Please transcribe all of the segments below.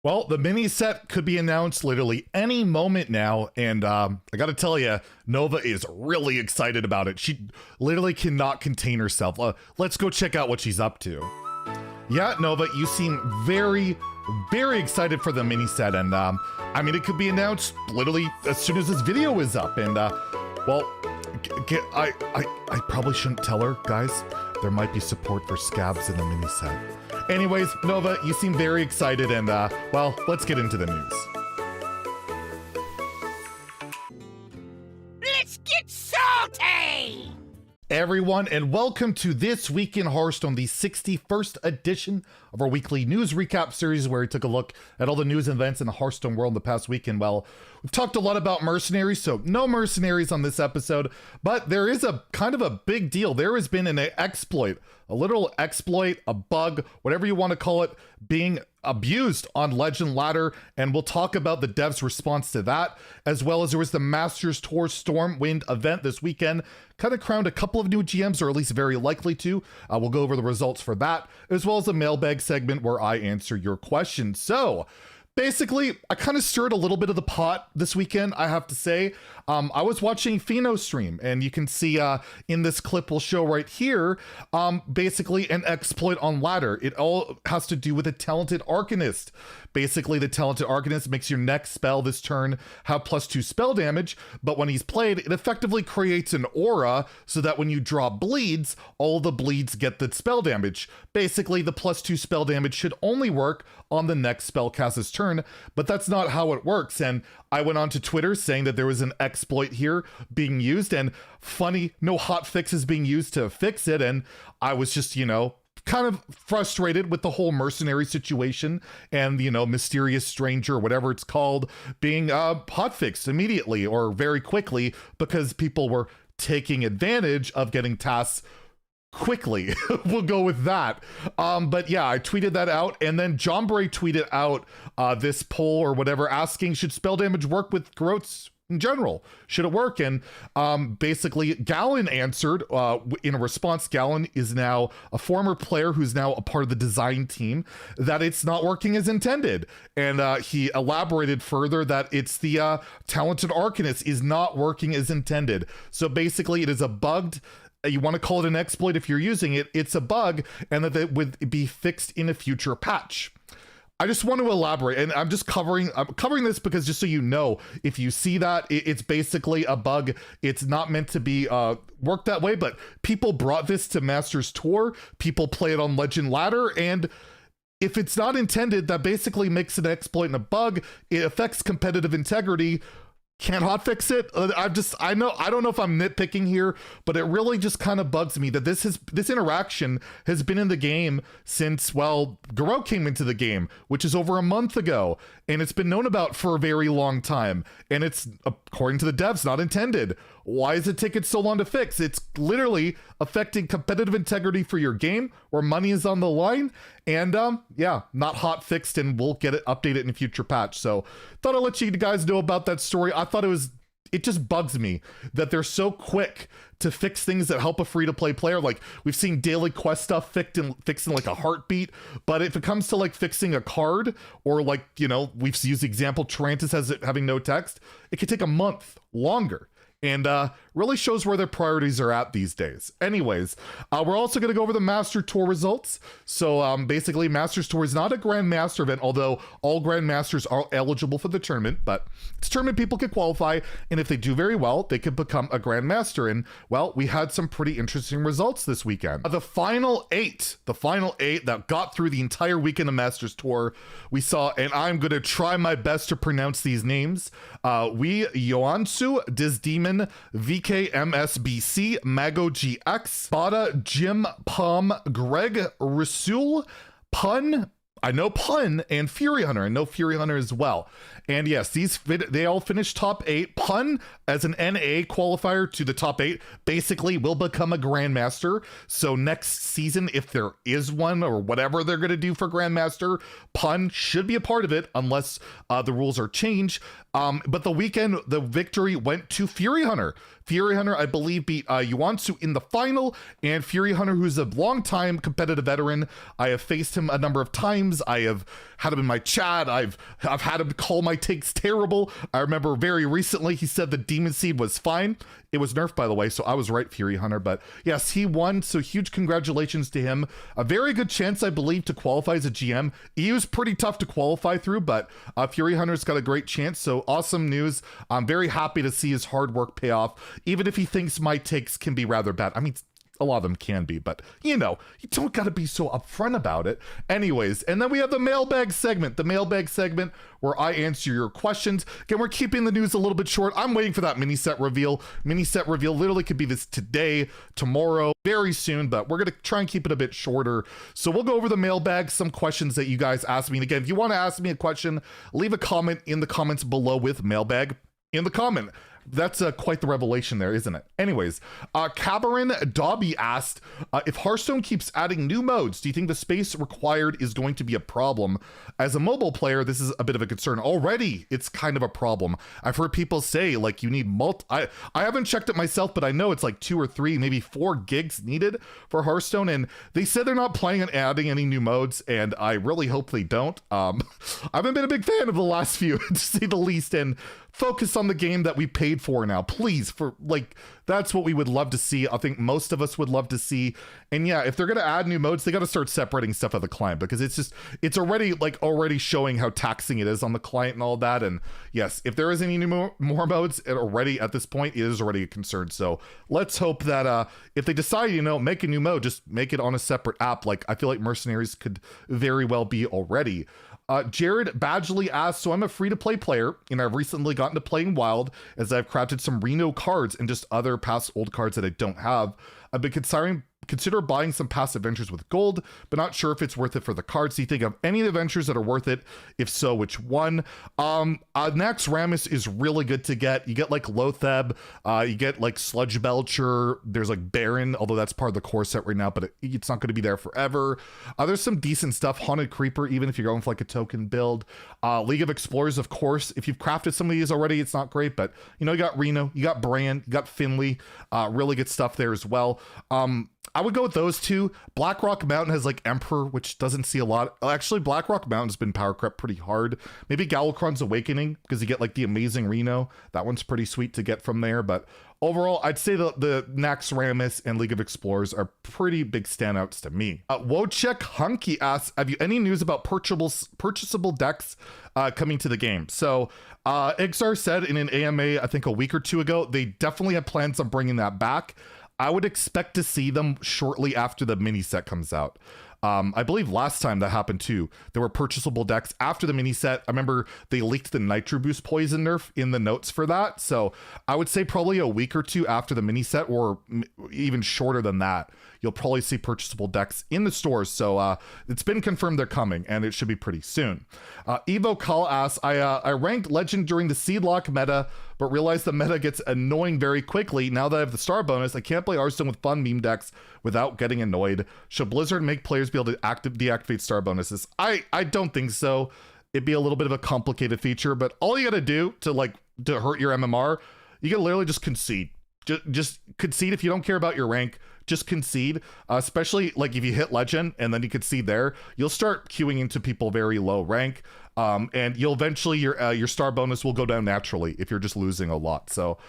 Well, the mini set could be announced literally any moment now, and I gotta tell you, Nova is really excited about it. She literally cannot contain herself. Let's go check out what she's up to. Yeah, Nova, you seem very, very excited for the mini set, and I mean, it could be announced literally as soon as this video is up, and well, I probably shouldn't tell her, guys. There might be support for scabs in the mini set. Anyways, Nova, you seem very excited, and well, let's get into the news. Let's get salty! Everyone, and welcome to This Week in Hearthstone, the 61st edition of our weekly news recap series where we took a look at all the news and events in the Hearthstone world in the past week. And well, we've talked a lot about mercenaries, so no mercenaries on this episode, but there is a kind of a big deal. There has been an exploit, a literal exploit, a bug, whatever you want to call it, being abused on Legend Ladder, and we'll talk about the devs' response to that, as well as there was the Masters Tour Stormwind event this weekend, kind of crowned a couple of new GMs, or at least very likely to. We'll go over the results for that, as well as a mailbag segment where I answer your questions. So, basically, I kind of stirred a little bit of the pot this weekend, I have to say. I was watching Pheno stream, and you can see in this clip we'll show right here, basically an exploit on ladder. It all has to do with a Talented Arcanist. Basically, the Talented Arcanist makes your next spell this turn have +2 spell damage, but when he's played, it effectively creates an aura so that when you draw bleeds, all the bleeds get the spell damage. Basically, the +2 spell damage should only work on the next spellcaster's turn, but that's not how it works. And I went on to Twitter saying that there was an exploit here being used, and funny, no hotfix is being used to fix it. And I was just, you know, kind of frustrated with the whole mercenary situation and, you know, mysterious stranger, whatever it's called, being hotfixed immediately or very quickly because people were taking advantage of getting tasks quickly. We'll go with that. But yeah, I tweeted that out, and then John Bray tweeted out this poll or whatever asking, should spell damage work with Garrotes in general? Should it work? And basically Gallon answered in a response. Gallon is now a former player who's now a part of the design team, that it's not working as intended. And he elaborated further that it's the Talented Arcanist is not working as intended. So basically it is a bugged, you want to call it an exploit if you're using it, it's a bug, and that it would be fixed in a future patch. I just want to elaborate, and I'm covering this because just so you know, if you see that, it's basically a bug. It's not meant to be worked that way, but people brought this to Masters Tour, people play it on Legend Ladder, and if it's not intended, that basically makes an exploit and a bug. It affects competitive integrity. Can't hotfix it. I don't know if I'm nitpicking here, but it really just kind of bugs me that this interaction has been in the game since, well, Garou came into the game, which is over a month ago, and it's been known about for a very long time, and it's, according to the devs, not intended. Why is it taking so long to fix? It's literally affecting competitive integrity for your game where money is on the line, and yeah, not hot fixed, and we'll get it updated in a future patch. So thought I'd let you guys know about that story. I thought it just bugs me that they're so quick to fix things that help a free-to-play player. Like, we've seen daily quest stuff fixed in like a heartbeat, but if it comes to like fixing a card, or like, you know, we've used the example Tarantus has it having no text, it could take a month longer. And really shows where their priorities are at these days. Anyways, we're also going to go over the Master Tour results. So basically, Masters Tour is not a Grandmaster event, although all Grandmasters are eligible for the tournament, but it's a tournament people can qualify, and if they do very well, they could become a Grandmaster. And well, we had some pretty interesting results this weekend. The final eight that got through the entire weekend of Masters Tour, we saw, and I'm going to try my best to pronounce these names, Yoansu, Dizdemon, VKMSBC, Mago GX, Bada, Jim, Palm, Greg, Rasul, Pun, I know Pun, and Fury Hunter. I know Fury Hunter as well. And yes, they all finished top 8. Pun, as an NA qualifier to the top 8, basically will become a Grandmaster. So next season, if there is one, or whatever they're going to do for Grandmaster, Pun should be a part of it, unless the rules are changed. But the weekend, the victory went to Fury Hunter. Fury Hunter, I believe, beat Yuansu in the final, and Fury Hunter, who's a long-time competitive veteran, I have faced him a number of times streams. I have had him in my chat. I've had him call my takes terrible. I remember very recently he said the Demon Seed was fine. It was nerfed, by the way, so I was right, Fury Hunter. But yes, he won, so huge congratulations to him. A very good chance, I believe, to qualify as a GM. EU is pretty tough to qualify through, but Fury Hunter's got a great chance, so awesome news. I'm very happy to see his hard work pay off, even if he thinks my takes can be rather bad. I mean, a lot of them can be, but you know, you don't gotta be so upfront about it. Anyways, and then we have the mailbag segment, where I answer your questions. Again, we're keeping the news a little bit short. I'm waiting for that mini set reveal. Mini set reveal literally could be this today, tomorrow, very soon, but we're gonna try and keep it a bit shorter. So we'll go over the mailbag, some questions that you guys asked me. And again, if you want to ask me a question, leave a comment in the comments below with mailbag in the comment. That's quite the revelation there, isn't it? Anyways, Cabarin Dobby asked, if Hearthstone keeps adding new modes, do you think the space required is going to be a problem? As a mobile player, this is a bit of a concern. Already, it's kind of a problem. I've heard people say, like, you need I haven't checked it myself, but I know it's like 2 or 3, maybe 4 gigs needed for Hearthstone, and they said they're not planning on adding any new modes, and I really hope they don't. I haven't been a big fan of the last few, to say the least, and focus on the game that we paid for now, please. For like, that's what we would love to see. I think most of us would love to see. And yeah, if they're gonna add new modes, they got to start separating stuff of the client, because it's already showing how taxing it is on the client and all that. And yes, if there is any new more modes, it already at this point it is already a concern. So let's hope that if they decide, you know, make a new mode, just make it on a separate app. Like, I feel like Mercenaries could very well be already. Jared Badgley asks, so I'm a free-to-play player, and I've recently gotten to playing Wild as I've crafted some Reno cards and just other past old cards that I don't have. I've been consider buying some past adventures with gold, but not sure if it's worth it for the cards. Do you think of any adventures that are worth it? If so, which one? Nax Ramus is really good to get. You get like Lotheb, you get like Sludge Belcher, there's like Baron, although that's part of the core set right now, but it's not going to be there forever. There's some decent stuff. Haunted Creeper, even if you're going for like a token build. League of Explorers, of course. If you've crafted some of these already, it's not great, but you know, you got Reno, you got Bran, you got Finley, really good stuff there as well. I would go with those two. Blackrock Mountain has like Emperor, which doesn't see a lot. Actually, Blackrock Mountain's been power crept pretty hard. Maybe Galakron's Awakening, because you get like the amazing Reno. That one's pretty sweet to get from there. But overall, I'd say the Nax Ramus and League of Explorers are pretty big standouts to me. Wojciech Hunky asks, have you any news about purchasable decks coming to the game? So Ixar said in an AMA, I think a week or two ago, they definitely have plans on bringing that back. I would expect to see them shortly after the mini set comes out. I believe last time that happened too. There were purchasable decks after the mini set. I remember they leaked the Nitro Boost Poison nerf in the notes for that. So I would say probably a week or two after the mini set, or even shorter than that, you'll probably see purchasable decks in the stores. So it's been confirmed they're coming, and it should be pretty soon. Evo Call asks, I ranked Legend during the Seedlock meta, but realized the meta gets annoying very quickly. Now that I have the star bonus, I can't play Hearthstone with fun meme decks without getting annoyed. Should Blizzard make players be able to deactivate star bonuses? I don't think so. It'd be a little bit of a complicated feature, but all you gotta do to hurt your MMR, you can literally just concede. Just concede. If you don't care about your rank, just concede, especially like if you hit Legend and then you concede there, you'll start queuing into people very low rank, and you'll eventually, your star bonus will go down naturally if you're just losing a lot. So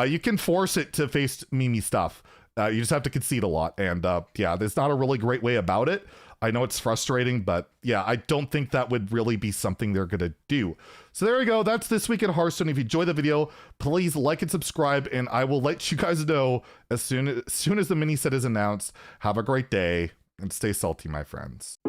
you can force it to face meme stuff. You just have to concede a lot, and yeah, there's not a really great way about it. I know it's frustrating, but yeah, I don't think that would really be something they're gonna do. So there we go. That's This Week in Hearthstone. If you enjoyed the video, please like and subscribe, and I will let you guys know as soon as the mini set is announced. Have a great day, and stay salty, my friends.